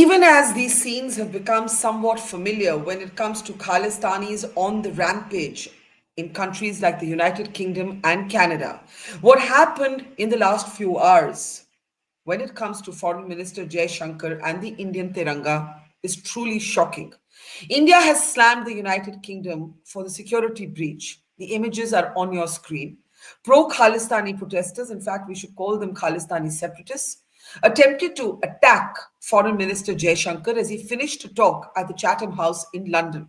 Even as these scenes have become somewhat familiar when it comes to Khalistanis on the rampage in countries like the United Kingdom and Canada, what happened in the last few hours when it comes to Foreign Minister Jaishankar and the Indian Tiranga is truly shocking. India has slammed the United Kingdom for the security breach. The images are on your screen. Pro-Khalistani protesters, in fact, we should call them Khalistani separatists, attempted to attack Foreign Minister Jaishankar as he finished a talk at the Chatham House in London.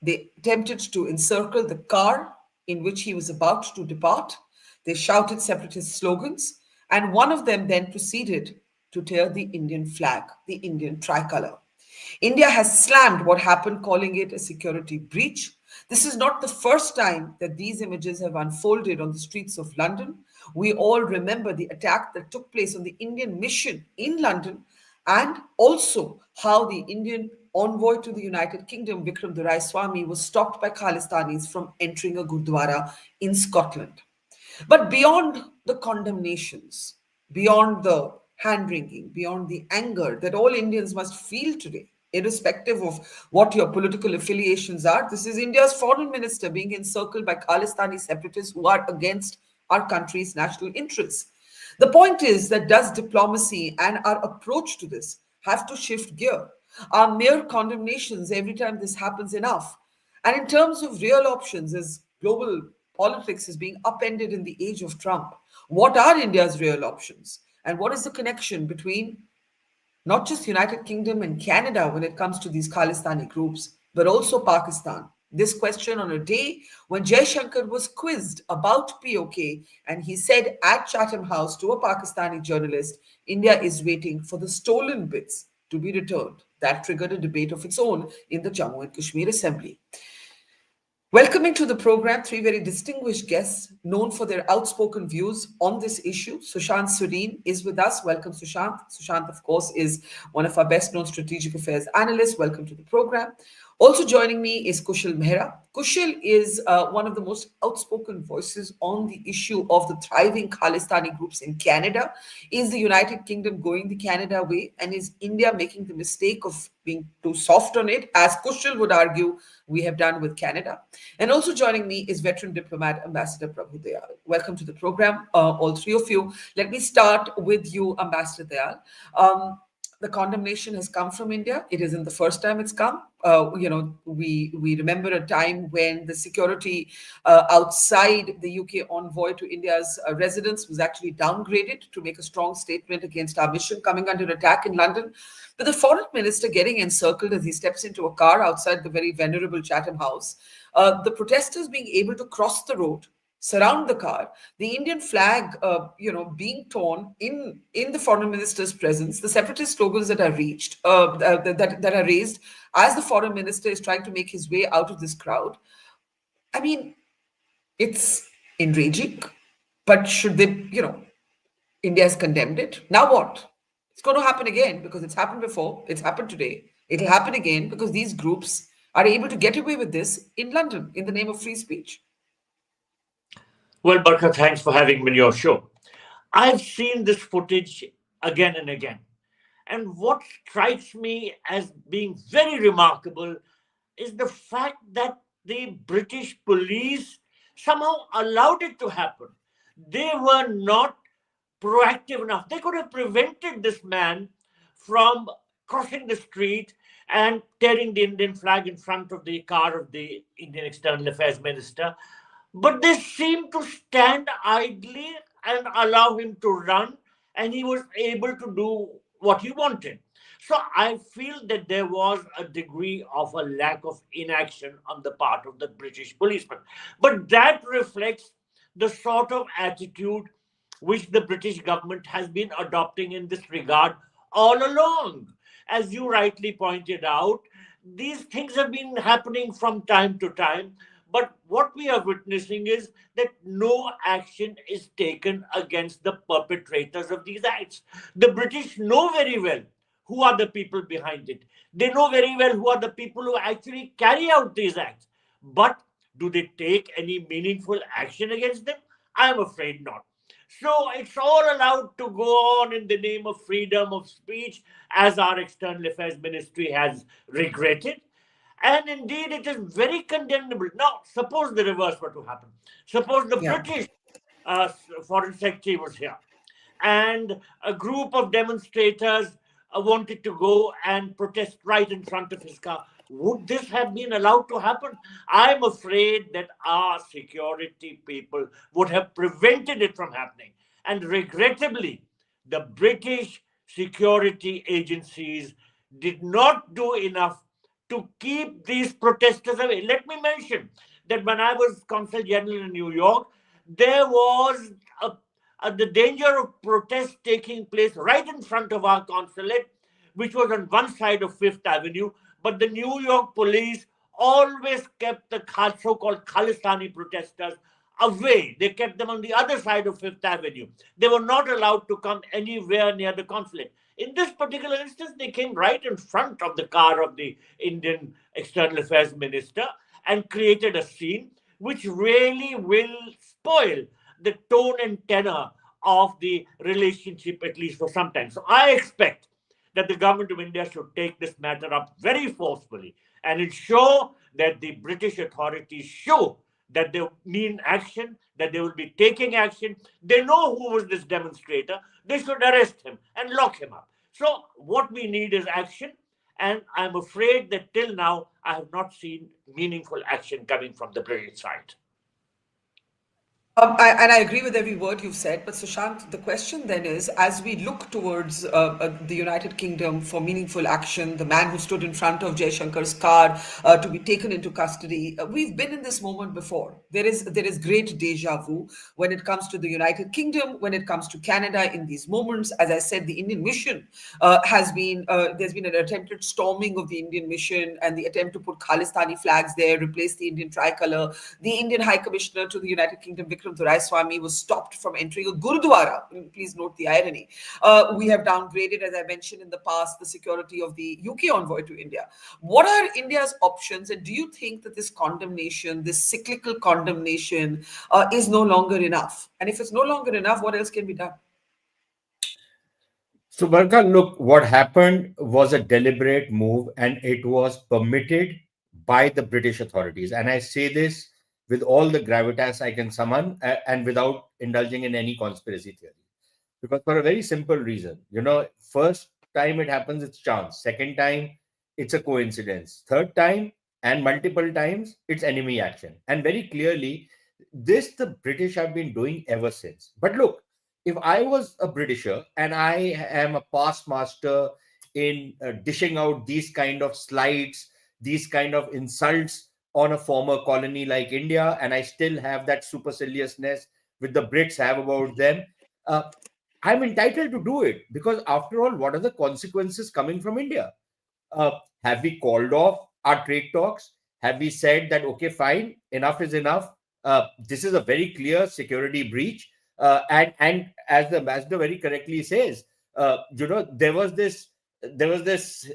They attempted to encircle the car in which he was about to depart. They shouted separatist slogans, and one of them then proceeded to tear the Indian flag, the Indian tricolour. India has slammed what happened, calling it a security breach. This is not the first time that these images have unfolded on the streets of London. We all remember the attack that took place on the Indian mission in London, and also how the Indian envoy to the United Kingdom, Vikram Doraiswami, was stopped by Khalistanis from entering a gurudwara in Scotland. But beyond the condemnations, beyond the hand-wringing, beyond the anger that all Indians must feel today, irrespective of what your political affiliations are, this is India's foreign minister being encircled by Khalistani separatists who are against our country's national interests. The point is that does diplomacy and our approach to this have to shift gear? Are mere condemnations every time this happens enough? And in terms of real options, as global politics is being upended in the age of Trump, what are India's real options? And what is the connection between not just United Kingdom and Canada when it comes to these Khalistani groups, but also Pakistan? This question on a day when Jaishankar was quizzed about POK, and he said at Chatham House to a Pakistani journalist, India is waiting for the stolen bits to be returned. That triggered a debate of its own in the Jammu and Kashmir Assembly. Welcoming to the program three very distinguished guests known for their outspoken views on this issue. Sushant Sareen is with us. Welcome, Sushant. Sushant, of course, is one of our best-known strategic affairs analysts. Welcome to the program. Also joining me is Kushal Mehra. Kushal is one of the most outspoken voices on the issue of the thriving Khalistani groups in Canada. Is the United Kingdom going the Canada way? And is India making the mistake of being too soft on it, as Kushal would argue we have done with Canada? And also joining me is veteran diplomat, Ambassador Prabhu Dayal. Welcome to the program, all three of you. Let me start with you, Ambassador Dayal. The condemnation has come from India. It isn't the first time it's come. We remember a time when the security outside the UK envoy to India's residence was actually downgraded to make a strong statement against our mission coming under attack in London. But the foreign minister getting encircled as he steps into a car outside the very venerable Chatham House, the protesters being able to cross the road, surround the car, the Indian flag, being torn in the foreign minister's presence, the separatist slogans that are that are raised as the foreign minister is trying to make his way out of this crowd. I mean, it's enraging, but should they, India has condemned it. Now what? It's going to happen again because it's happened before. It's happened today. It'll happen again because these groups are able to get away with this in London in the name of free speech. Well, Barkha, thanks for having me on your show. I've seen this footage again and again. And what strikes me as being very remarkable is the fact that the British police somehow allowed it to happen. They were not proactive enough. They could have prevented this man from crossing the street and tearing the Indian flag in front of the car of the Indian External Affairs Minister. But they seemed to stand idly and allow him to run, and he was able to do what he wanted. So I feel that there was a degree of a lack of inaction on the part of the British policemen. But that reflects the sort of attitude which the British government has been adopting in this regard all along. As you rightly pointed out, these things have been happening from time to time. But what we are witnessing is that no action is taken against the perpetrators of these acts. The British know very well who are the people behind it. They know very well who are the people who actually carry out these acts. But do they take any meaningful action against them? I'm afraid not. So it's all allowed to go on in the name of freedom of speech, as our External Affairs Ministry has regretted. And indeed, it is very condemnable. Now, suppose the reverse were to happen. Suppose the Yeah. British Foreign Secretary was here and a group of demonstrators wanted to go and protest right in front of his car. Would this have been allowed to happen? I'm afraid that our security people would have prevented it from happening. And regrettably, the British security agencies did not do enough to keep these protesters away. Let me mention that when I was Consul General in New York, there was a the danger of protests taking place right in front of our consulate, which was on one side of Fifth Avenue. But the New York police always kept the so called Khalistani protesters away. They kept them on the other side of Fifth Avenue. They were not allowed to come anywhere near the consulate. In this particular instance, they came right in front of the car of the Indian External Affairs Minister and created a scene which really will spoil the tone and tenor of the relationship, at least for some time. So I expect that the government of India should take this matter up very forcefully and ensure that the British authorities show that they mean action, that they will be taking action. They know who was this demonstrator. They should arrest him and lock him up. So what we need is action. And I'm afraid that till now, I have not seen meaningful action coming from the British side. And I agree with every word you've said, but Sushant, the question then is, as we look towards the United Kingdom for meaningful action, the man who stood in front of Jaishankar's car to be taken into custody, we've been in this moment before. There is great deja vu when it comes to the United Kingdom, when it comes to Canada in these moments. As I said, the Indian mission there's been an attempted storming of the Indian mission and the attempt to put Khalistani flags there, replace the Indian tricolour. The Indian High Commissioner to the United Kingdom, Vikram Doraiswami, was stopped from entering a gurudwara. Please note the irony. We have downgraded, as I mentioned in the past, the security of the UK envoy to India. What are India's options, and do you think that this condemnation, this cyclical condemnation, is no longer enough? And if it's no longer enough, what else can be done? So, Barkha, look, what happened was a deliberate move and it was permitted by the British authorities. And I say this with all the gravitas I can summon and without indulging in any conspiracy theory. Because for a very simple reason, first time it happens, it's chance. Second time, it's a coincidence. Third time, and multiple times, it's enemy action. And very clearly, this the British have been doing ever since. But look, if I was a Britisher and I am a past master in dishing out these kind of slights, these kind of insults on a former colony like India, and I still have that superciliousness which the Brits have about them, uh, I'm entitled to do it because, after all, what are the consequences coming from India? Uh, have we called off our trade talks? Have we said that, okay, fine, enough is enough? This is a very clear security breach. And as the ambassador very correctly says, there was this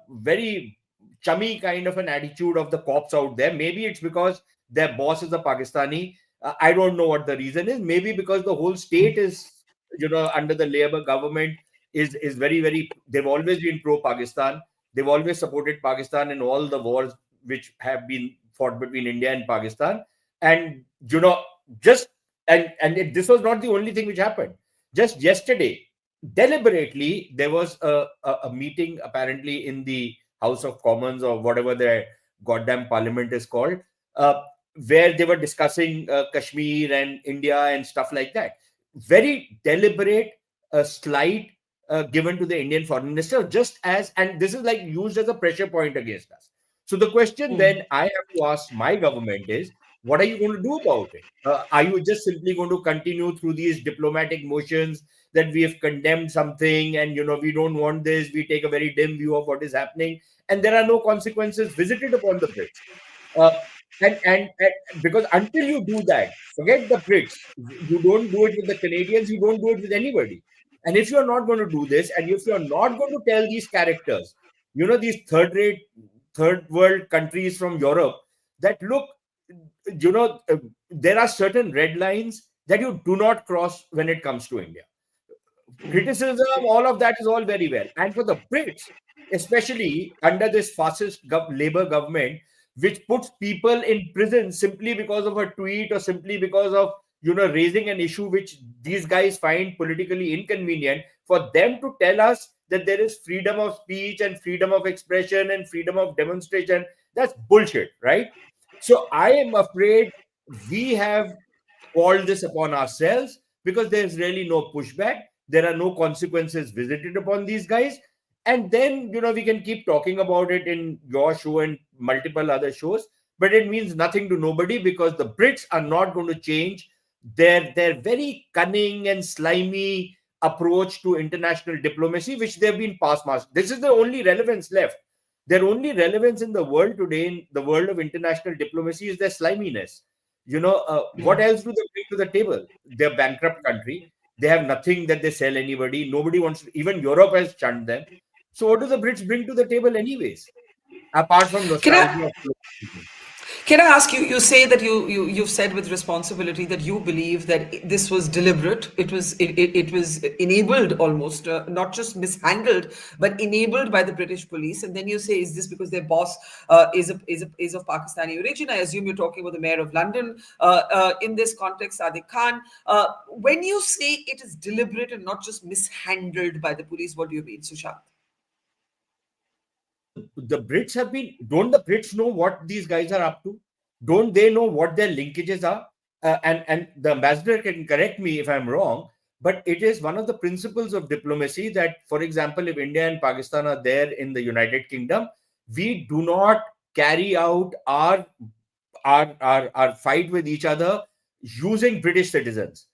very chummy kind of an attitude of the cops out there. Maybe it's because their boss is a Pakistani. I don't know what the reason is. Maybe because the whole state is, under the Labour government is very, very. They've always been pro-Pakistan. They've always supported Pakistan in all the wars which have been fought between India and Pakistan. And just this was not the only thing which happened. Just yesterday, deliberately, there was a meeting apparently in the House of Commons or whatever their goddamn parliament is called, where they were discussing Kashmir and India and stuff like that. Very deliberate slight given to the Indian foreign minister, and this is like used as a pressure point against us. So the question then I have to ask my government is, what are you going to do about it? Are you just simply going to continue through these diplomatic motions that we have condemned something and we don't want this, we take a very dim view of what is happening, and there are no consequences visited upon the Brits? And because until you do that, forget the Brits. You don't do it with the Canadians. You don't do it with anybody. And if you're not going to do this, and if you're not going to tell these characters, these third-rate, third-world countries from Europe, that look, there are certain red lines that you do not cross when it comes to India. Criticism, all of that is all very well. And for the Brits, especially under this fascist Labour government, which puts people in prison simply because of a tweet or simply because of raising an issue which these guys find politically inconvenient, for them to tell us that there is freedom of speech and freedom of expression and freedom of demonstration, that's bullshit, right? So I am afraid we have called this upon ourselves because there's really no pushback. There are no consequences visited upon these guys. And then, we can keep talking about it in your show and multiple other shows, but it means nothing to nobody because the Brits are not going to change their very cunning and slimy approach to international diplomacy, which they've been past master. This is the only relevance left. Their only relevance in the world today, in the world of international diplomacy, is their sliminess. What else do they bring to the table? They're a bankrupt country. They have nothing that they sell anybody. Nobody wants to, even Europe has shunned them. So what do the Brits bring to the table anyways? Apart from Can nostalgia I of globalism. can I ask you? You say that you've said with responsibility that you believe that this was deliberate. It was enabled almost, not just mishandled, but enabled by the British police. And then you say, is this because their boss is of Pakistani origin? I assume you're talking about the mayor of London. In this context, Sadiq Khan. When you say it is deliberate and not just mishandled by the police, what do you mean, Sushant? The Brits have been, don't the Brits know what these guys are up to? Don't they know what their linkages are? And the ambassador can correct me if I'm wrong, but it is one of the principles of diplomacy that, for example, if India and Pakistan are there in the United Kingdom, we do not carry out our fight with each other using British citizens.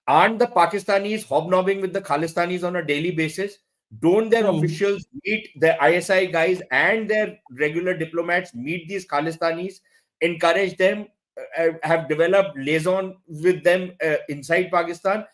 Aren't the Pakistanis hobnobbing with the Khalistanis on a daily basis? Don't their officials meet the ISI guys and their regular diplomats meet these Khalistanis, encourage them, have developed liaison with them inside Pakistan?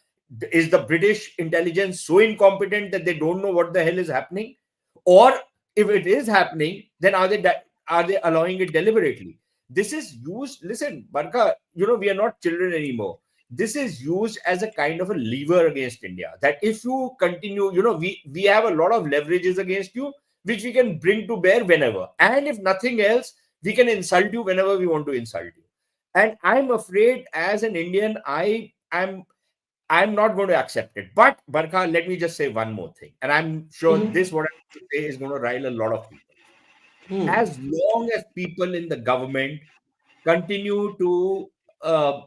Is the British intelligence so incompetent that they don't know what the hell is happening? Or if it is happening, then are they allowing it deliberately? This is used. Listen, Barkha, we are not children anymore. This is used as a kind of a lever against India. That if you continue, we have a lot of leverages against you, which we can bring to bear whenever. And if nothing else, we can insult you whenever we want to insult you. And I'm afraid, as an Indian, I'm not going to accept it. But Barkha, let me just say one more thing, and I'm sure this what I'm going to say is going to rile a lot of people. As long as people in the government continue to uh,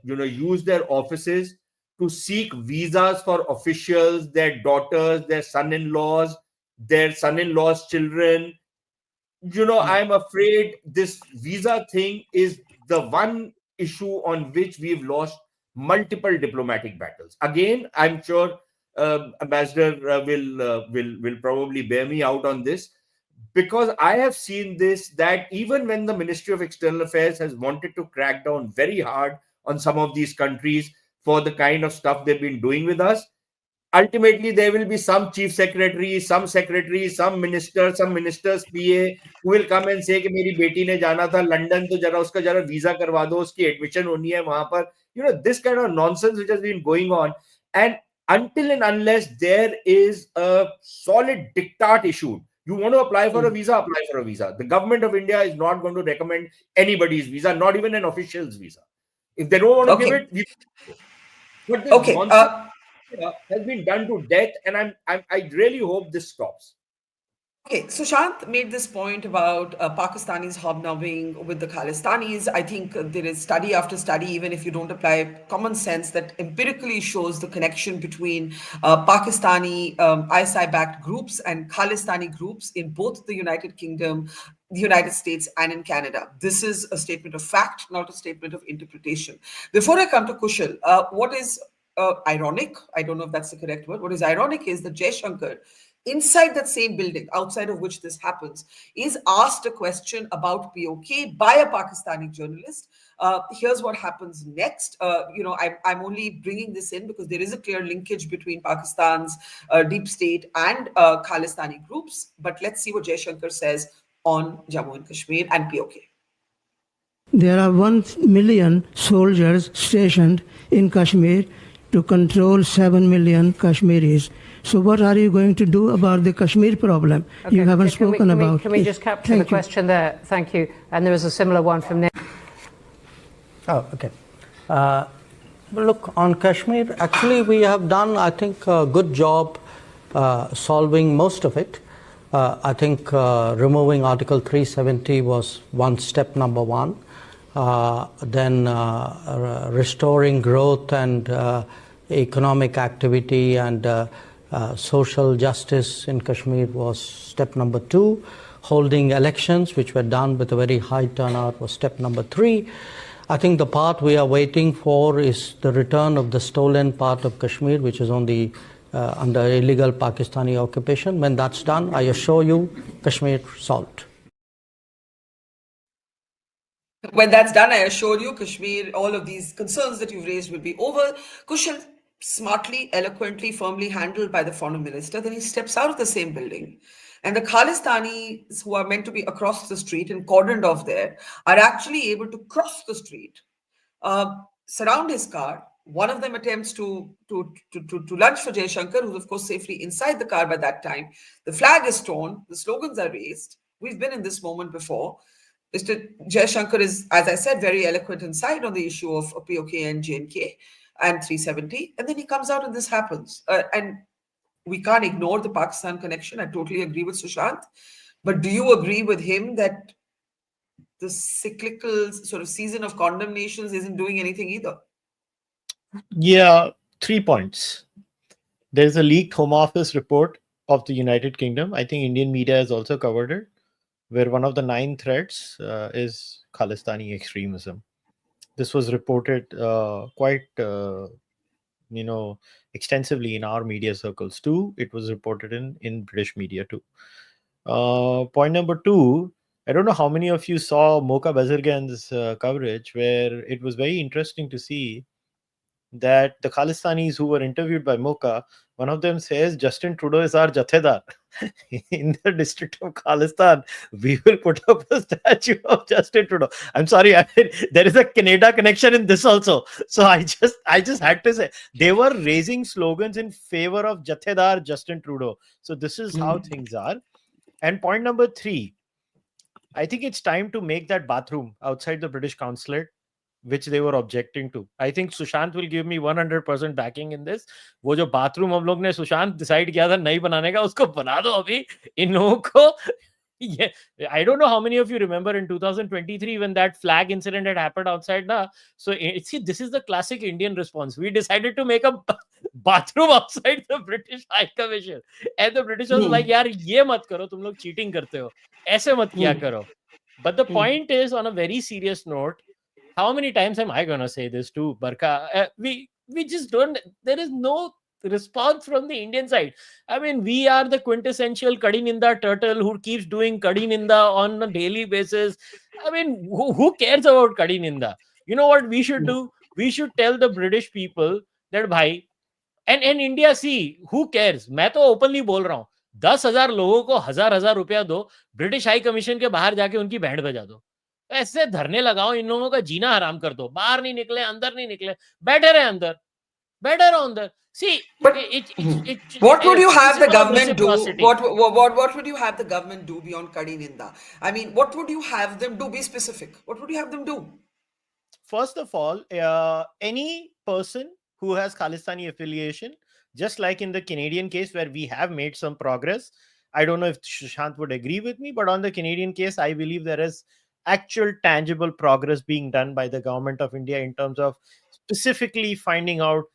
use their offices to seek visas for officials, their daughters, their son-in-laws, their son-in-laws' children, I'm afraid this visa thing is the one issue on which we've lost multiple diplomatic battles. Again, I'm sure Ambassador will probably bear me out on this, because I have seen this, that even when the Ministry of External Affairs has wanted to crack down very hard on some of these countries for the kind of stuff they've been doing with us, ultimately there will be some chief secretary, some minister, some minister's PA who will come and say कि मेरी बेटी ने जाना था London, तो जरा उसका जरा वीजा करवा दो, उसकी एडमिशन होनी है वहां पर. This kind of nonsense which has been going on. And until and unless there is a solid diktat issued, you want to apply for a visa, apply for a visa. The government of India is not going to recommend anybody's visa, not even an official's visa. If they don't want to give Okay. it, we but this Okay. nonsense has been done to death, and I really hope this stops. Okay, Sushant made this point about Pakistanis hobnobbing with the Khalistanis. I think there is study after study, even if you don't apply common sense, that empirically shows the connection between Pakistani ISI-backed groups and Khalistani groups in both the United Kingdom, the United States, and in Canada. This is a statement of fact, not a statement of interpretation. Before I come to Kushal, what is ironic, I don't know if that's the correct word, what is ironic is that Jaishankar, inside that same building, outside of which this happens, is asked a question about POK by a Pakistani journalist. Here's what happens next. I'm only bringing this in because there is a clear linkage between Pakistan's deep state and Khalistani groups. But let's see what Jaishankar says on Jammu and Kashmir and POK. There are 1 million soldiers stationed in Kashmir to control 7 million Kashmiris. So what are you going to do about the Kashmir problem? Okay, You haven't spoken about it. Can we just capture the question there? Thank you. And there was a similar one from Nick. Oh, okay. Look, on Kashmir, actually we have done, I think, a good job solving most of it. I think removing Article 370 was step number one. Then restoring growth and economic activity and social justice in Kashmir was step number two. Holding elections, which were done with a very high turnout, was step number three. I think the part we are waiting for is the return of the stolen part of Kashmir, which is on the under illegal Pakistani occupation. When that's done, I assure you, Kashmir solved. When that's done, I assure you, Kashmir, all of these concerns that you've raised will be over. Kushal, smartly, eloquently, firmly handled by the foreign minister, then he steps out of the same building. And the Khalistanis, who are meant to be across the street and cordoned off there, are actually able to cross the street, surround his car. One of them attempts to lunge for Jaishankar, who's of course safely inside the car by that time. The flag is torn, the slogans are raised. We've been in this moment before. Mr. Jaishankar is, as I said, very eloquent inside on the issue of POK and JNK and 370. And then he comes out and this happens. And we can't ignore the Pakistan connection. I totally agree with Sushant. But do you agree with him that the cyclical sort of season of condemnations isn't doing anything either? Yeah, 3 points. There's a leaked Home Office report of the United Kingdom. I think Indian media has also covered it, where one of the 9 threats is Khalistani extremism. This was reported quite, extensively in our media circles too. It was reported in British media too. Point number 2, I don't know how many of you saw Mocha Bazirgan's coverage, where it was very interesting to see that the Khalistanis who were interviewed by Mocha, one of them says, Justin Trudeau is our Jathedar. In the district of Khalistan, we will put up a statue of Justin Trudeau. I'm sorry, there is a Canada connection in this also. So I just had to say, they were raising slogans in favor of Jathedar Justin Trudeau. So this is how things are. And point number 3, I think it's time to make that bathroom outside the British consulate, which they were objecting to. I think Sushant will give me 100% backing in this. वो जो bathroom हम लोग ने Sushant decide किया था नहीं बनाने का, उसको बना दो अभी इन लोगों को. Yeah, I don't know how many of you remember in 2023 when that flag incident had happened outside. So see, this is the classic Indian response. We decided to make a bathroom outside the British High Commission, and the British was like, "यार ये मत करो, तुम लोग cheating करते हो, ऐसे मत किया करो." But the point is, on a very serious note, how many times am I gonna say this too, Barkha? We just don't. There is no response from the Indian side. I mean, we are the quintessential Kadi Ninda turtle who keeps doing Kadi Ninda on a daily basis. I mean, who cares about Kadi Ninda? You know what we should do? We should tell the British people that bhai, and India, see, who cares? मैं तो openly बोल रहा हूँ, 10,000 लोगों को 1,000 रुपया दो, British high commission के बाहर जाके उनकी बैंड बजा दो. ऐसे धरने लगाओ, इन लोगों का जीना हराम कर दो, बाहर नहीं निकले, अंदर नहीं निकले, बैठे रहे अंदर, बैठे रहो अंदर. See, but what would you have the government do? What would you have the government do beyond Kadi Ninda? I mean, what would you have them do? Be specific. What would you have them do? First of all, any person who has Khalistani affiliation, just like in the Canadian case where we have made some progress, I don't know if Sushant would agree with me, but on the Canadian case, I believe there is actual tangible progress being done by the government of India in terms of specifically finding out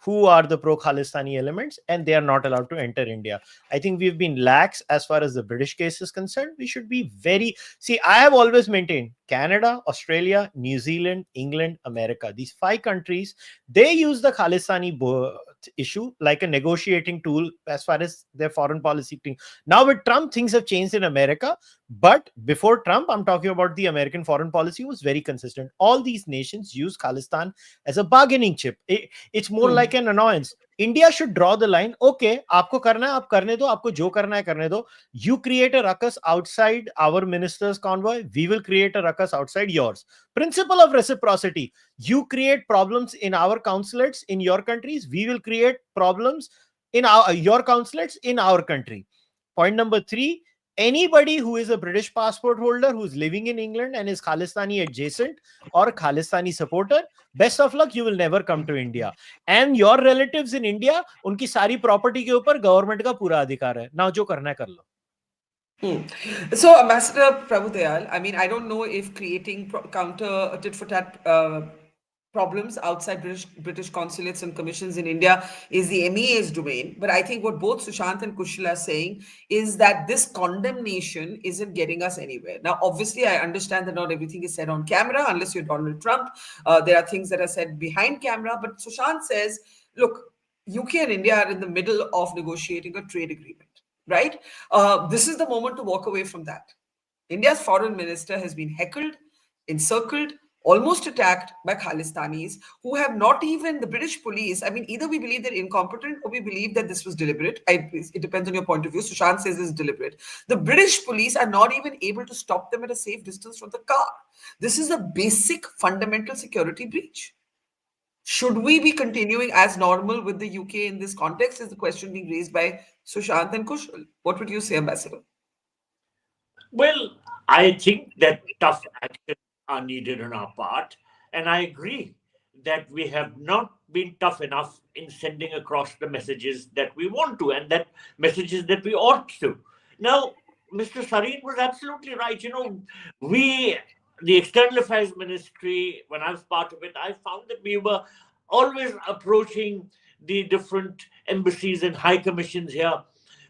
who are the pro-Khalistani elements, and they are not allowed to enter India. I think we've been lax as far as the British case is concerned. We should be very... See, I have always maintained Canada, Australia, New Zealand, England, America. These 5 countries, they use the Khalistani issue like a negotiating tool as far as their foreign policy thing. Now with Trump, things have changed in America, But before Trump, I'm talking about the American foreign policy was very consistent. All these nations use Khalistan as a bargaining chip. It's more like an annoyance. India should draw the line. Okay, आपको करना है, आप करने दो. आपको जो करना है, करने दो. You create a ruckus outside our minister's convoy. We will create a ruckus outside yours. Principle of reciprocity. You create problems in our consulates in your countries. We will create problems in your consulates in our country. Point number 3. Anybody who is a British passport holder who's living in England and is Khalistani adjacent or Khalistani supporter, best of luck, you will never come to India. And your relatives in India, unki sari property ke upar government ka pura adhikar hai. Now jo karna hai kar lo. So, Ambassador Prabhu Dayal, I mean, I don't know if creating counter tit for tat problems outside British consulates and commissions in India is the MEA's domain. But I think what both Sushant and Kushal are saying is that this condemnation isn't getting us anywhere. Now, obviously, I understand that not everything is said on camera unless you're Donald Trump. There are things that are said behind camera. But Sushant says, look, UK and India are in the middle of negotiating a trade agreement. Right? This is the moment to walk away from that. India's foreign minister has been heckled, encircled, almost attacked by Khalistanis who have not even the British police. I mean, either we believe they're incompetent or we believe that this was deliberate. It depends on your point of view. Sushant says it's deliberate. The British police are not even able to stop them at a safe distance from the car. This is a basic fundamental security breach. Should we be continuing as normal with the UK in this context is the question being raised by Sushant and Kushal. What would you say, Ambassador? Well, I think that tough action are needed on our part. And I agree that we have not been tough enough in sending across the messages that we want to and that messages that we ought to. Now, Mr. Sareen was absolutely right. You know, the External Affairs Ministry, when I was part of it, I found that we were always approaching the different embassies and high commissions here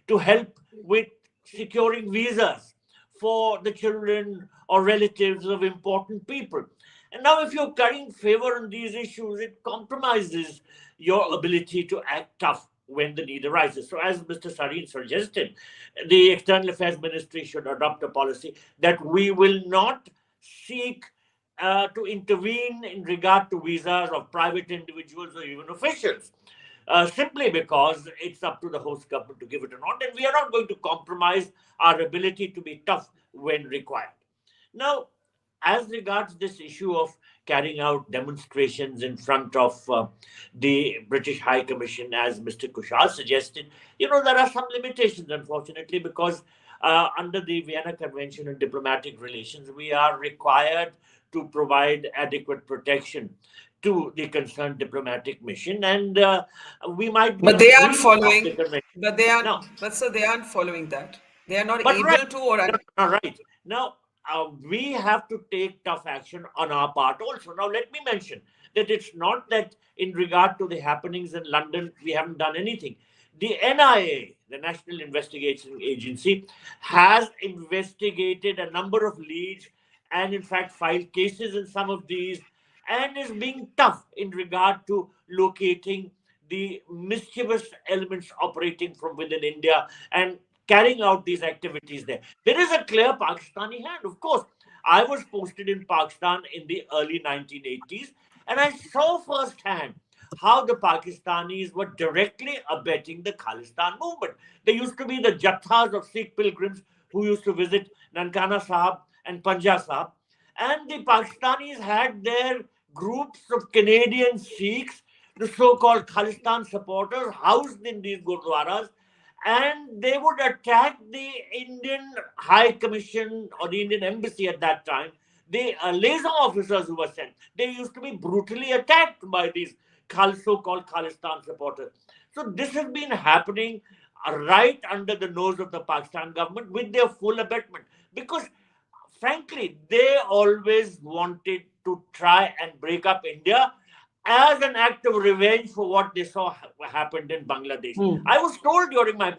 to help with securing visas for the children or relatives of important people. And now if you're currying favor on these issues, it compromises your ability to act tough when the need arises. So as Mr. Sareen suggested, the External Affairs Ministry should adopt a policy that we will not seek to intervene in regard to visas of private individuals or even officials, simply because it's up to the host government to give it or not, and we are not going to compromise our ability to be tough when required. Now, as regards this issue of carrying out demonstrations in front of the British High Commission, as Mr. Kushal suggested, you know, there are some limitations, unfortunately, because under the Vienna Convention on Diplomatic Relations, we are required to provide adequate protection to the concerned diplomatic mission, and we might be. But they aren't following. But they aren't. No. But so they aren't following that. They are not able to. Or right now, we have to take tough action on our part also. Now, let me mention that it's not that in regard to the happenings in London, we haven't done anything. The NIA, the National Investigation Agency, has investigated a number of leads and in fact filed cases in some of these and is being tough in regard to locating the mischievous elements operating from within India and carrying out these activities there. There is a clear Pakistani hand, of course. I was posted in Pakistan in the early 1980s and I saw firsthand how the Pakistanis were directly abetting the Khalistan movement. There used to be the jathas of Sikh pilgrims who used to visit Nankana Sahib and Panja Sahib. And the Pakistanis had their groups of Canadian Sikhs, the so-called Khalistan supporters, housed in these gurudwaras, and they would attack the Indian High Commission or the Indian Embassy at that time. The liaison officers who were sent, they used to be brutally attacked by these so-called Khalistan supporters. So this has been happening right under the nose of the Pakistan government with their full abetment, because frankly, they always wanted to try and break up India as an act of revenge for what they saw happened in Bangladesh. I was told during my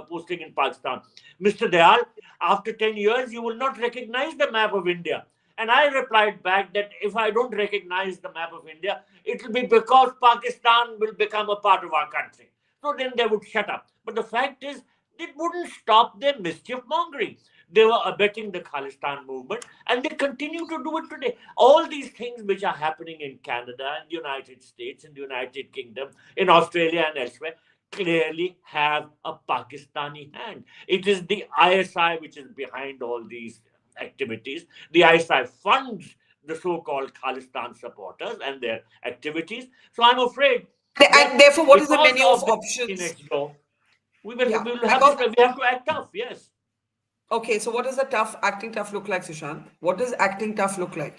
posting in Pakistan, Mr. Dayal, after 10 years, you will not recognize the map of India. And I replied back that if I don't recognize the map of India, it will be because Pakistan will become a part of our country. So then they would shut up. But the fact is, it wouldn't stop their mischief mongering. they were abetting the Khalistan movement, and they continue to do it today. All these things which are happening in Canada and the United States, in the United Kingdom, in Australia and elsewhere, clearly have a Pakistani hand. It is the ISI which is behind all these activities. The ISI funds the so-called Khalistan supporters and their activities. So I'm afraid And that therefore, what is the because menu of of the options? next door, we Yeah, will have to, we have to act tough. Yes. Okay, so what does the acting tough look like, Sushant? What does acting tough look like?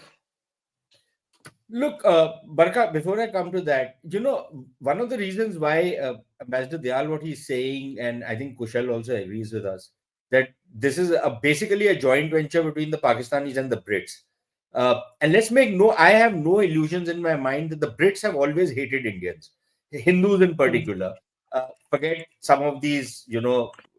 Look, Barkha, before I come to that, one of the reasons why Ambassador Dayal, what he's saying, and I think Kushal also agrees with us, that this is basically a joint venture between the Pakistanis and the Brits. And I have no illusions in my mind that the Brits have always hated Indians, Hindus in particular. Forget some of these,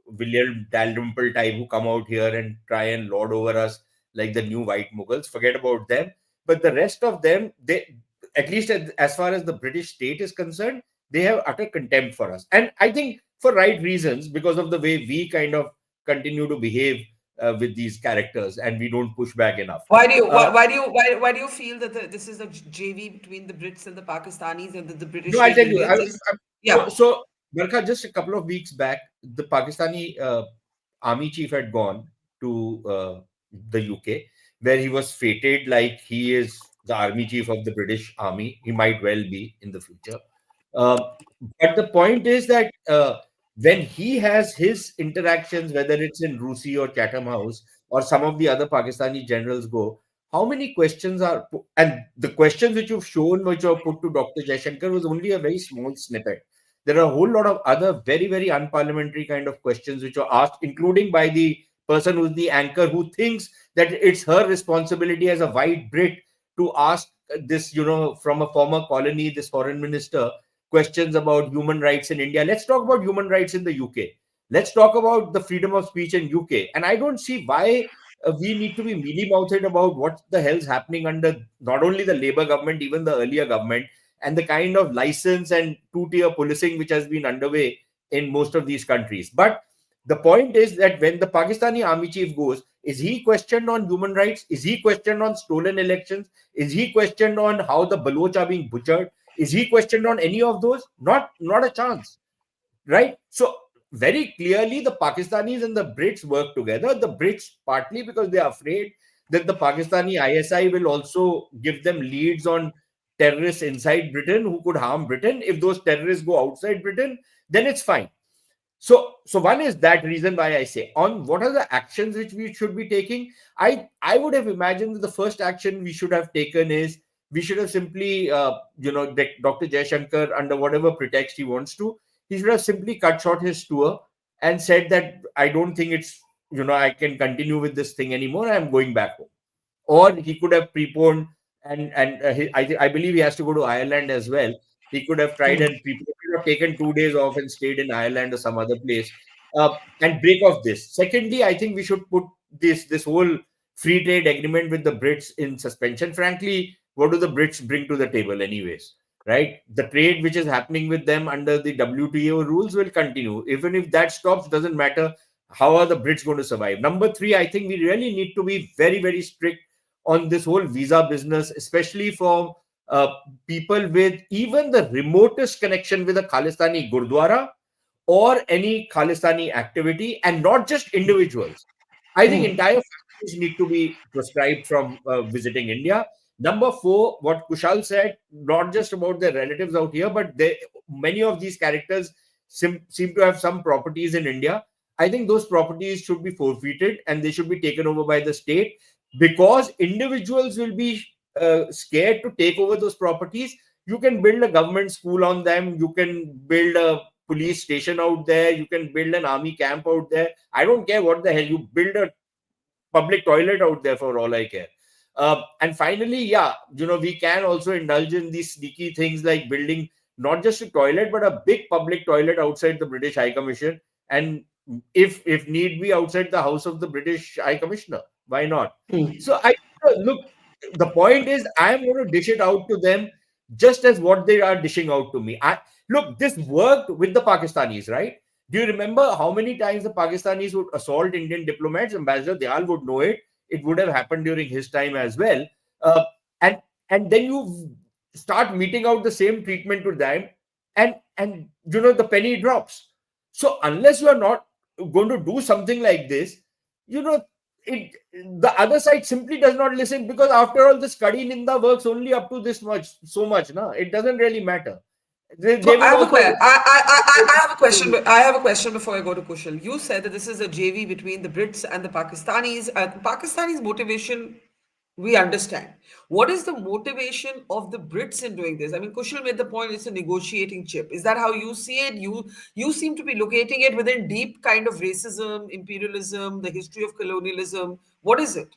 William Dalrymple type who come out here and try and lord over us like the new white Mughals. Forget about them. But the rest of them, they, at least as far as the British state is concerned, they have utter contempt for us. And I think for right reasons, because of the way we kind of continue to behave with these characters, and we don't push back enough. Why do you feel that this is a JV between the Brits and the Pakistanis and the British No, I'll hate tell you. Indians? Yeah. So, Barkha, just a couple of weeks back, the Pakistani army chief had gone to the UK, where he was fated like he is the army chief of the British Army. He might well be in the future. But the point is that when he has his interactions, whether it's in Rusi or Chatham House or some of the other Pakistani generals go, how many questions are, and the questions which you've shown, which are put to Dr. Jaishankar, was only a very small snippet. There are a whole lot of other very, very unparliamentary kind of questions which are asked, including by the person who's the anchor, who thinks that it's her responsibility as a white Brit to ask this, from a former colony, this foreign minister, questions about human rights in India. Let's talk about human rights in the UK. Let's talk about the freedom of speech in UK. And I don't see why we need to be mealy-mouthed about what the hell's happening under not only the Labour government, even the earlier government, and the kind of license and two-tier policing which has been underway in most of these countries. But the point is that when the Pakistani army chief goes, is he questioned on human rights? Is he questioned on stolen elections? Is he questioned on how the Baloch are being butchered? Is he questioned on any of those? Not a chance, right? So very clearly, the Pakistanis and the Brits work together. The Brits partly because they are afraid that the Pakistani ISI will also give them leads on terrorists inside Britain who could harm Britain. If those terrorists go outside Britain, then it's fine. So one is that reason why I say, on what are the actions which we should be taking? I would have imagined that the first action we should have taken is we should have simply, Dr. Jaishankar, under whatever pretext he wants to, he should have simply cut short his tour and said that I don't think it's, I can continue with this thing anymore. I'm going back home. Or he could have preponed I believe he has to go to Ireland as well. He could have tried and taken 2 days off and stayed in Ireland or some other place and break off this. Secondly, I think we should put this whole free trade agreement with the Brits in suspension. Frankly, what do the Brits bring to the table anyways? Right? The trade which is happening with them under the WTO rules will continue. Even if that stops, doesn't matter. How are the Brits going to survive? Number 3, I think we really need to be very, very strict on this whole visa business, especially for people with even the remotest connection with a Khalistani gurudwara or any Khalistani activity, and not just individuals. I think entire families need to be proscribed from visiting India. Number 4, what Kushal said, not just about their relatives out here, but many of these characters seem to have some properties in India. I think those properties should be forfeited and they should be taken over by the state, because individuals will be scared to take over those properties. You can build a government school on them. You can build a police station out there. You can build an army camp out there. I don't care what the hell. You build a public toilet out there for all I care. And finally, we can also indulge in these sneaky things like building not just a toilet, but a big public toilet outside the British High Commission. And if need be, outside the house of the British High Commissioner. Why not? So look, the point is I am going to dish it out to them just as what they are dishing out to me. Look, this worked with the Pakistanis, right? Do you remember how many times the Pakistanis would assault Indian diplomats? Ambassador Dayal would know it. It would have happened during his time as well. Uh, and then you start meting out the same treatment to them, and the penny drops. So unless you are not going to do something like this, the other side simply does not listen, because after all, this Kadi Ninda works only up to this much, so much. No, it doesn't really matter. So I have a question. I have a question. I have a question before I go to Kushal. You said that this is a JV between the Brits and the Pakistanis. Pakistanis' motivation, we understand. What is the motivation of the Brits in doing this? I mean, Kushal made the point it's a negotiating chip. Is that how you see it? You seem to be locating it within deep kind of racism, imperialism, the history of colonialism. What is it?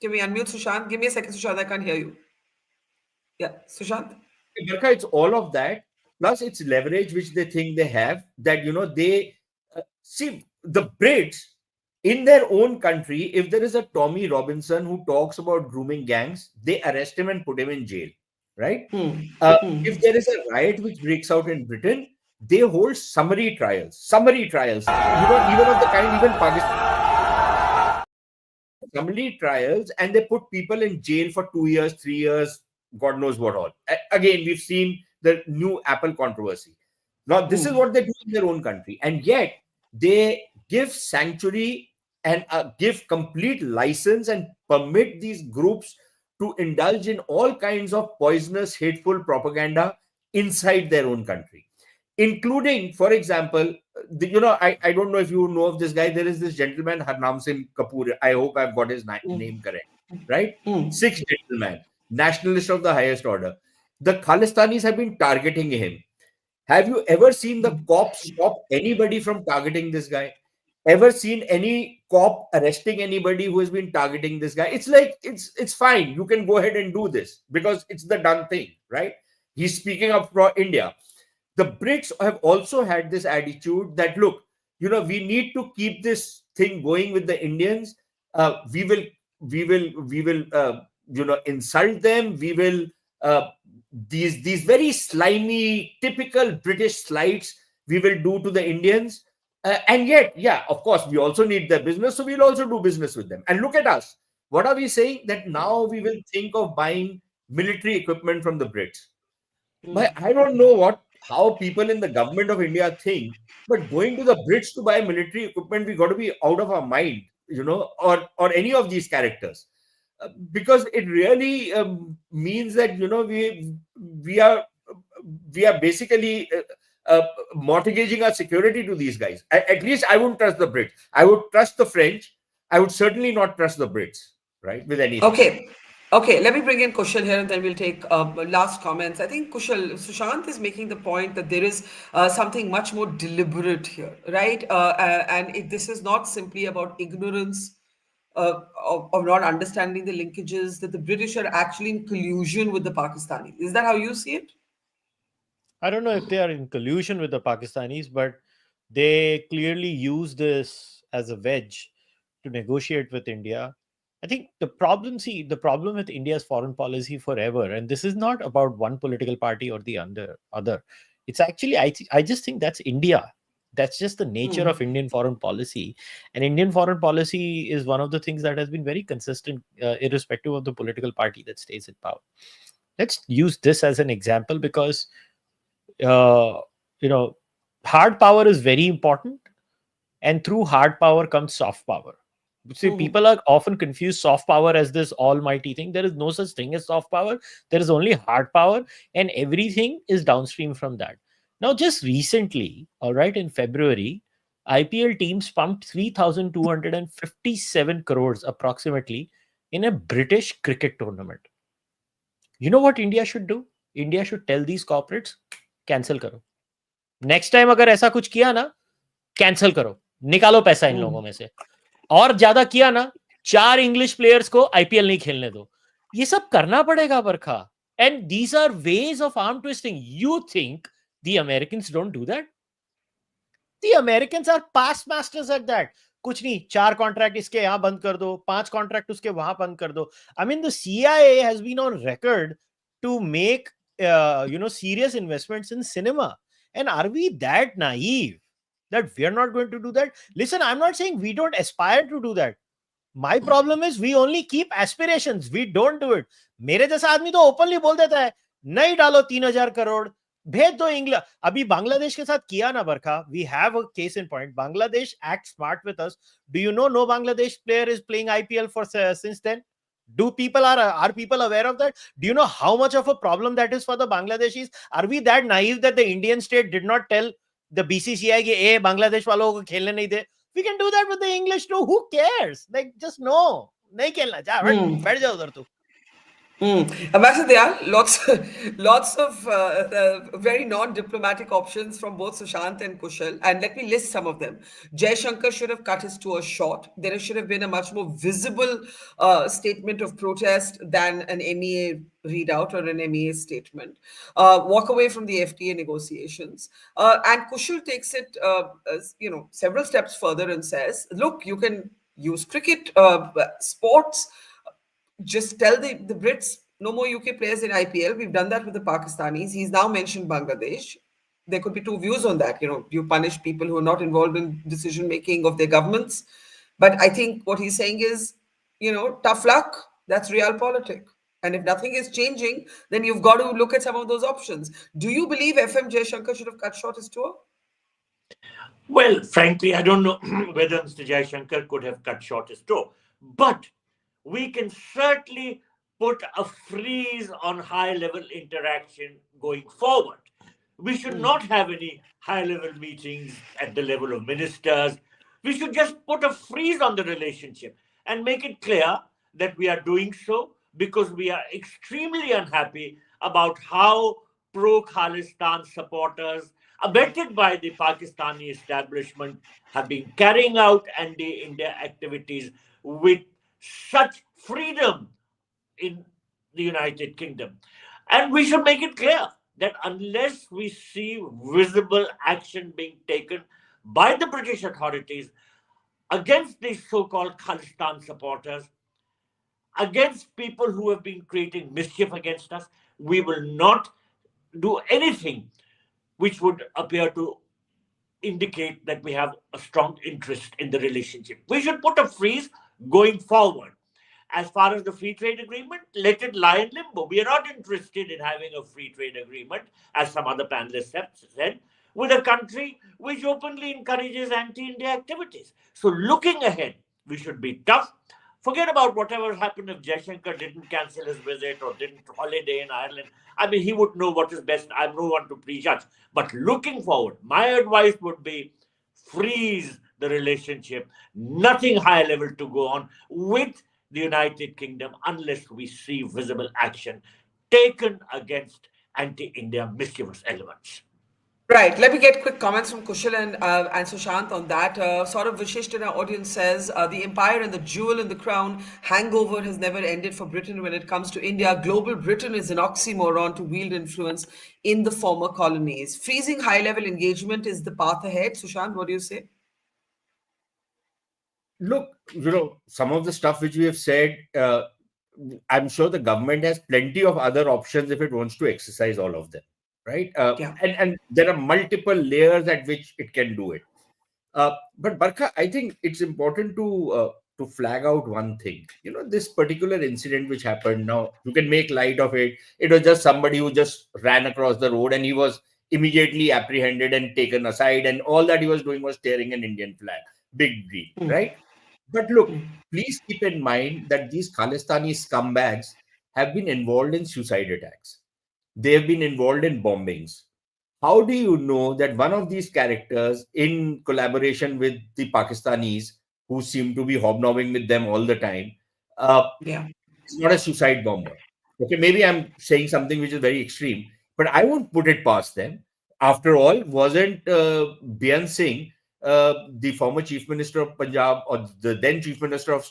Can we unmute Sushant? Give me a second, Sushant. I can't hear you. Yeah, Sushant. Barkha, it's all of that, plus it's leverage which they think they have, that they see the Brits in their own country. If there is a Tommy Robinson who talks about grooming gangs, they arrest him and put him in jail, right? If there is a riot which breaks out in Britain, they hold summary trials, even of the kind, even Pakistan, summary trials, and they put people in jail for 2 years, 3 years, God knows what all. Again, we've seen the new Apple controversy. Now, this is what they do in their own country. And yet, they give sanctuary and give complete license and permit these groups to indulge in all kinds of poisonous, hateful propaganda inside their own country. Including, for example, I don't know if you know of this guy. There is this gentleman, Harnam Singh Kapoor. I hope I've got his name correct. Right? Sixth gentleman. Nationalist of the highest order. The Khalistanis have been targeting him. Have you ever seen the cops stop anybody from targeting this guy? Ever seen any cop arresting anybody who has been targeting this guy? It's like, it's fine. You can go ahead and do this because it's the done thing, right? He's speaking up for India. The Brits have also had this attitude that, look, we need to keep this thing going with the Indians. We will insult them. We will these very slimy, typical British slights we will do to the Indians. And yet, yeah, of course, we also need their business, so we'll also do business with them. And look at us. What are we saying? That now we will think of buying military equipment from the Brits. But I don't know how people in the government of India think, but going to the Brits to buy military equipment, we got to be out of our mind, or any of these characters. Because it really means that we are basically mortgaging our security to these guys. At least I wouldn't trust the Brits. I would trust the French. I would certainly not trust the Brits, right? With anything. Okay. Let me bring in Kushal here, and then we'll take last comments. I think Sushant is making the point that there is something much more deliberate here, right? And this is not simply about ignorance. Of not understanding the linkages, that the British are actually in collusion with the Pakistanis. Is that how you see it? I don't know if they are in collusion with the Pakistanis, but they clearly use this as a wedge to negotiate with India. I think the problem with India's foreign policy forever, and this is not about one political party or the other. It's actually, I just think that's India. That's just the nature of Indian foreign policy. And Indian foreign policy is one of the things that has been very consistent, irrespective of the political party that stays in power. Let's use this as an example because, hard power is very important. And through hard power comes soft power. See, people are often confused soft power as this almighty thing. There is no such thing as soft power. There is only hard power, and everything is downstream from that. Now, just recently, in February, IPL teams pumped 3,257 crores approximately in a British cricket tournament. You know what India should do? India should tell these corporates, cancel karo. Next time agar aisa kuch kiya na, cancel karo. Nikalo paisa in logon mein se. और ज्यादा किया ना 4 English players को IPL नहीं खेलने दो. ये सब करना पड़ेगा बरखा. And these are ways of arm twisting. You think the Americans don't do that? The Americans are past masters at that. कुछ नहीं, 4 कॉन्ट्रैक्ट इसके यहां बंद कर दो, 5 कॉन्ट्रैक्ट उसके वहां बंद कर दो. I mean, the CIA has been on record to make serious investments in cinema. And are we that naive that we are not going to do that? Listen, I'm not saying we don't aspire to do that. My problem is we only keep aspirations. We don't do it. मेरे जैसा आदमी तो openly बोल देता है, नहीं डालो 3,000 करोड़, भेज दो इंग्लैंड. अभी बांग्लादेश के साथ किया ना बरखा. We have a case in point. Bangladesh acts smart with us. Do you know no Bangladesh player is playing IPL for since then? Do people are people aware of that? Do you know how much of a problem that is for the Bangladeshis? Are we that naive that the Indian state did not tell the BCCI कि ए बांग्लादेश वालों को खेलने नहीं दे? We can do that with the English too. Who cares? Like, just no. नहीं खेलना, जा बैठ जाओ उधर तू. Ambassador Dayal, lots of very non-diplomatic options from both Sushant and Kushal, and let me list some of them. Jaishankar should have cut his tour short. There should have been a much more visible statement of protest than an MEA readout or an MEA statement. Walk away from the FTA negotiations. And Kushal takes it, several steps further and says, look, you can use cricket, sports. Just tell the Brits, no more UK players in IPL. We've done that with the Pakistanis. He's now mentioned Bangladesh. There could be two views on that. You punish people who are not involved in decision-making of their governments. But I think what he's saying is, tough luck. That's realpolitik. And if nothing is changing, then you've got to look at some of those options. Do you believe FM Jaishankar should have cut short his tour? Well, frankly, I don't know whether Mr. Jaishankar could have cut short his tour. But we can certainly put a freeze on high-level interaction going forward. We should not have any high-level meetings at the level of ministers. We should just put a freeze on the relationship and make it clear that we are doing so because we are extremely unhappy about how pro-Khalistan supporters, abetted by the Pakistani establishment, have been carrying out anti-India activities with such freedom in the United Kingdom. And we should make it clear that unless we see visible action being taken by the British authorities against these so-called Khalistan supporters, against people who have been creating mischief against us, we will not do anything which would appear to indicate that we have a strong interest in the relationship. We should put a freeze going forward. As far as the free trade agreement, let it lie in limbo. We are not interested in having a free trade agreement, as some other panelists have said, with a country which openly encourages anti-India activities. So looking ahead, we should be tough. Forget about whatever happened if Jaishankar didn't cancel his visit or didn't holiday in Ireland. I mean, he would know what is best. I'm no one to prejudge. But looking forward, my advice would be freeze the relationship, nothing high level to go on with the United Kingdom unless we see visible action taken against anti-India mischievous elements. Right. Let me get quick comments from Kushal and Sushant on that. Sort of Vishisht in our audience says, the empire and the jewel in the crown hangover has never ended for Britain when it comes to India. Global Britain is an oxymoron to wield influence in the former colonies. Freezing high-level engagement is the path ahead. Sushant, what do you say? Look, some of the stuff which we have said, I'm sure the government has plenty of other options if it wants to exercise all of them, right? And there are multiple layers at which it can do it. But Barkha, I think it's important to flag out one thing. This particular incident which happened, now you can make light of it. It was just somebody who just ran across the road and he was immediately apprehended and taken aside, and all that he was doing was tearing an Indian flag. Big deal, right? But look, please keep in mind that these Khalistani scumbags have been involved in suicide attacks. They have been involved in bombings. How do you know that one of these characters, in collaboration with the Pakistanis, who seem to be hobnobbing with them all the time, is not a suicide bomber? Okay, maybe I'm saying something which is very extreme, but I won't put it past them. After all, wasn't Beant Singh, the former Chief Minister of Punjab, or the then Chief Minister of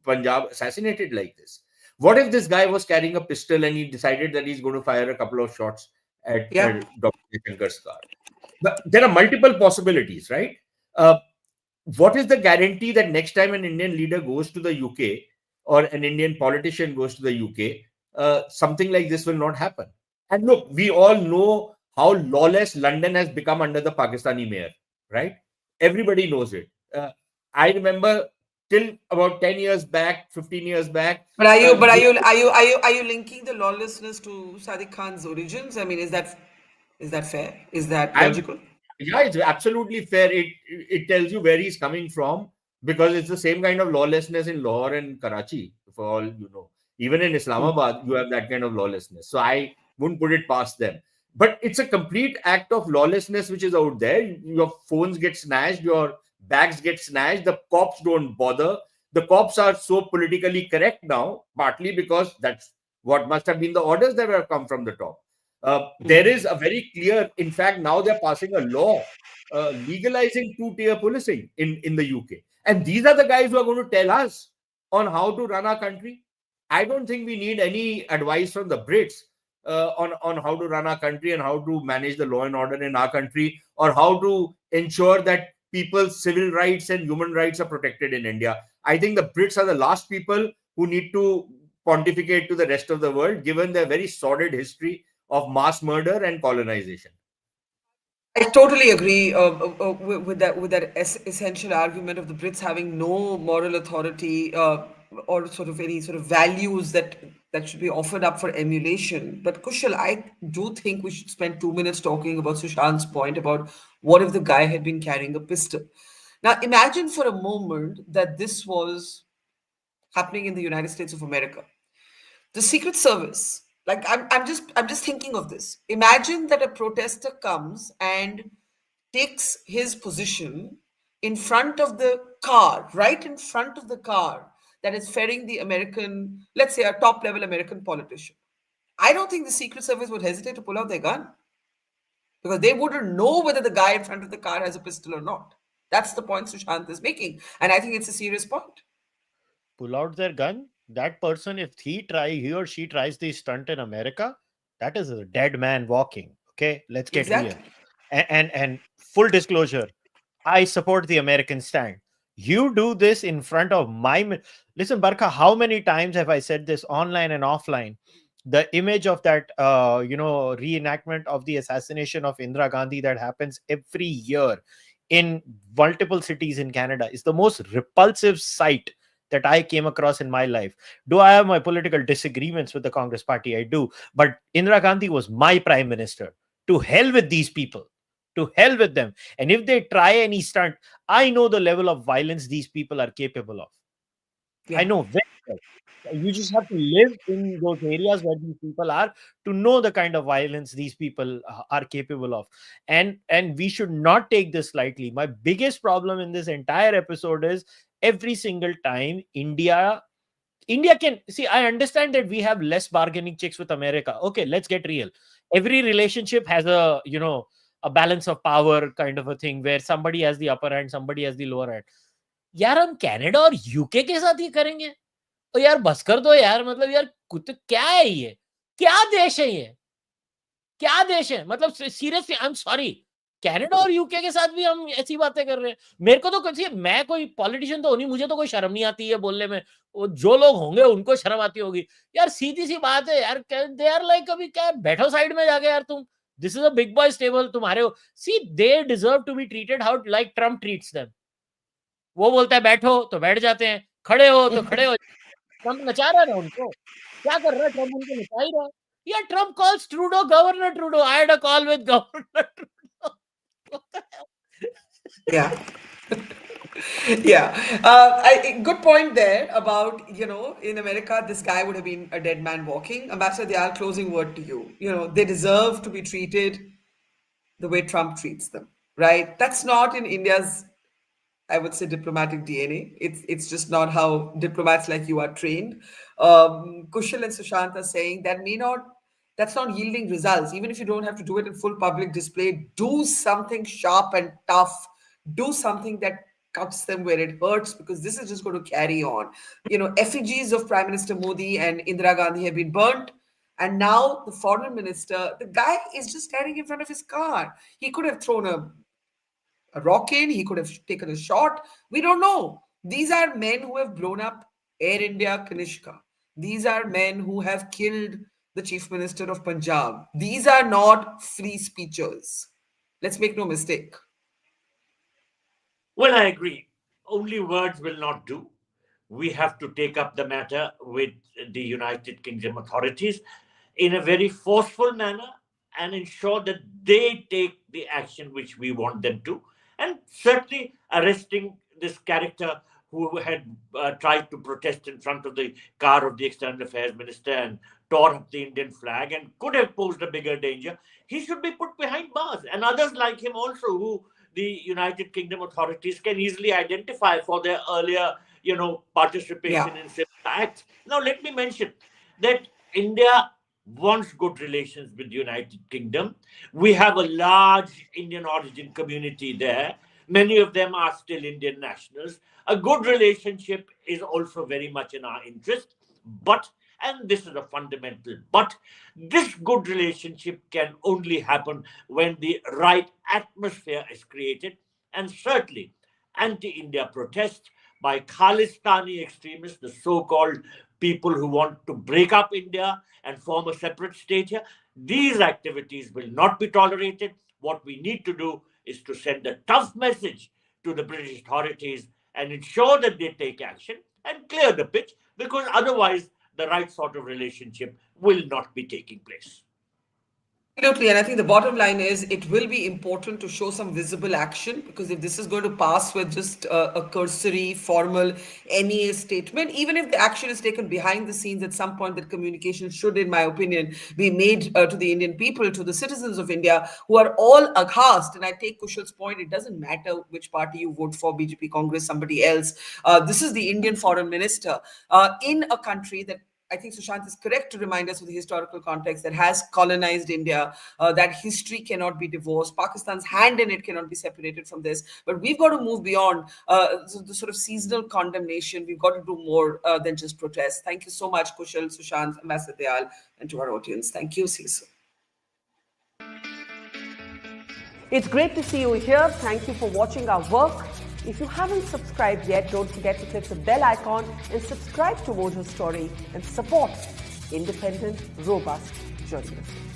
Punjab, assassinated like this? What if this guy was carrying a pistol and he decided that he's going to fire a couple of shots at Dr. Jaishankar's car? But there are multiple possibilities, right? What is the guarantee that next time an Indian leader goes to the UK or an Indian politician goes to the UK, something like this will not happen? And look, we all know how lawless London has become under the Pakistani mayor, right? Everybody knows it. I remember till about 10 years back, 15 years back. But are you linking the lawlessness to Sadiq Khan's origins? I mean, is that fair? Is that logical? Yeah, it's absolutely fair. It tells you where he's coming from, because it's the same kind of lawlessness in Lahore and Karachi, for all you know. Even in Islamabad, you have that kind of lawlessness. So I wouldn't put it past them. But it's a complete act of lawlessness which is out there. Your phones get snatched, your bags get snatched, the cops don't bother. The cops are so politically correct now, partly because that's what must have been the orders that have come from the top. There is a very clear, in fact, now they're passing a law legalizing two-tier policing in the UK. And these are the guys who are going to tell us on how to run our country. I don't think we need any advice from the Brits on how to run our country and how to manage the law and order in our country, or how to ensure that people's civil rights and human rights are protected in India. I think the Brits are the last people who need to pontificate to the rest of the world, given their very sordid history of mass murder and colonization. I totally agree with that essential argument of the Brits having no moral authority or sort of any sort of values that should be offered up for emulation. But Kushal, I do think we should spend 2 minutes talking about Sushant's point about what if the guy had been carrying a pistol. Now, imagine for a moment that this was happening in the United States of America. The Secret Service, like I'm just thinking of this. Imagine that a protester comes and takes his position in front of the car, right in front of the car that is ferrying the American, let's say a top level American politician. I don't think the Secret Service would hesitate to pull out their gun, because they wouldn't know whether the guy in front of the car has a pistol or not. That's the point Sushant is making. And I think it's a serious point. Pull out their gun? That person, if he or she tries the stunt in America, that is a dead man walking. Okay, let's get real. And full disclosure, I support the American stand. You do this in front of my... Listen, Barkha, how many times have I said this online and offline? The image of that, reenactment of the assassination of Indira Gandhi that happens every year in multiple cities in Canada is the most repulsive sight that I came across in my life. Do I have my political disagreements with the Congress party? I do. But Indira Gandhi was my prime minister. To hell with these people. To hell with them. And if they try any stunt, I know the level of violence these people are capable of. Yeah. I know very well. You just have to live in those areas where these people are to know the kind of violence these people are capable of. And we should not take this lightly. My biggest problem in this entire episode is every single time India can see, I understand that we have less bargaining checks with America. Okay, let's get real. Every relationship has a balance of power kind of a thing where somebody has the upper hand, somebody has the lower hand. यार हम Canada और UK के साथ ये करेंगे? तो यार बस कर दो यार, मतलब यार क्या है ये? क्या देश है ये? क्या देश है? मतलब seriously I am sorry, Canada और यूके के साथ भी हम ऐसी बातें कर रहे हैं. मेरे को तो मैं कोई पॉलिटिशियन तो नहीं, मुझे तो कोई शर्म नहीं आती है बोलने में. जो लोग होंगे उनको शर्म आती होगी. यार सीधी सी बात है यार, दे आर लाइक अभी क्या बैठो साइड में जाके यार तुम. This is a big boys table. तुम्हारे see they deserve to be treated how like Trump treats them. वो बोलता है बैठो तो बैठ जाते हैं, खड़े हो तो खड़े हो. ट्रम्प नचा रहा है ना उनको. क्या कर रहा है ट्रम्प? उनको नचा ही रहा है. Yeah, Trump calls Trudeau Governor Trudeau. I had a call with Governor Trudeau. Yeah. Good point there about, in America, this guy would have been a dead man walking. Ambassador Dayal, closing word to you. They deserve to be treated the way Trump treats them, right? That's not in India's, I would say, diplomatic DNA. It's just not how diplomats like you are trained. Kushal and Sushant are saying that's not yielding results. Even if you don't have to do it in full public display, do something sharp and tough. Do something that cuts them where it hurts, because this is just going to carry on. Effigies of Prime Minister Modi and Indira Gandhi have been burnt. And now the foreign minister, the guy is just standing in front of his car. He could have thrown a rock in. He could have taken a shot. We don't know. These are men who have blown up Air India, Kanishka. These are men who have killed the Chief Minister of Punjab. These are not free speeches. Let's make no mistake. Well, I agree. Only words will not do. We have to take up the matter with the United Kingdom authorities in a very forceful manner and ensure that they take the action which we want them to. And certainly arresting this character who had tried to protest in front of the car of the External Affairs Minister and tore up the Indian flag and could have posed a bigger danger, he should be put behind bars. And others like him also, who the United Kingdom authorities can easily identify for their earlier, participation in civil acts. Now, let me mention that India wants good relations with the United Kingdom. We have a large Indian origin community there. Many of them are still Indian nationals. A good relationship is also very much in our interest. But, and this is a fundamental but, this good relationship can only happen when the right atmosphere is created. And certainly, anti-India protests by Khalistani extremists, the so-called people who want to break up India and form a separate state here, these activities will not be tolerated. What we need to do is to send a tough message to the British authorities and ensure that they take action and clear the pitch, because otherwise the right sort of relationship will not be taking place. Absolutely, and I think the bottom line is it will be important to show some visible action, because if this is going to pass with just a cursory, formal NEA statement, even if the action is taken behind the scenes at some point, that communication should, in my opinion, be made to the Indian people, to the citizens of India, who are all aghast. And I take Kushal's point, it doesn't matter which party you vote for, BJP, Congress, somebody else. This is the Indian foreign minister in a country that, I think Sushant is correct to remind us of the historical context, that has colonized India, that history cannot be divorced. Pakistan's hand in it cannot be separated from this. But we've got to move beyond the sort of seasonal condemnation. We've got to do more than just protest. Thank you so much, Kushal, Sushant, Ambassador Dayal, and to our audience. Thank you. See you soon. It's great to see you here. Thank you for watching our work. If you haven't subscribed yet, don't forget to click the bell icon and subscribe to Mojo Story and support independent, robust journalism.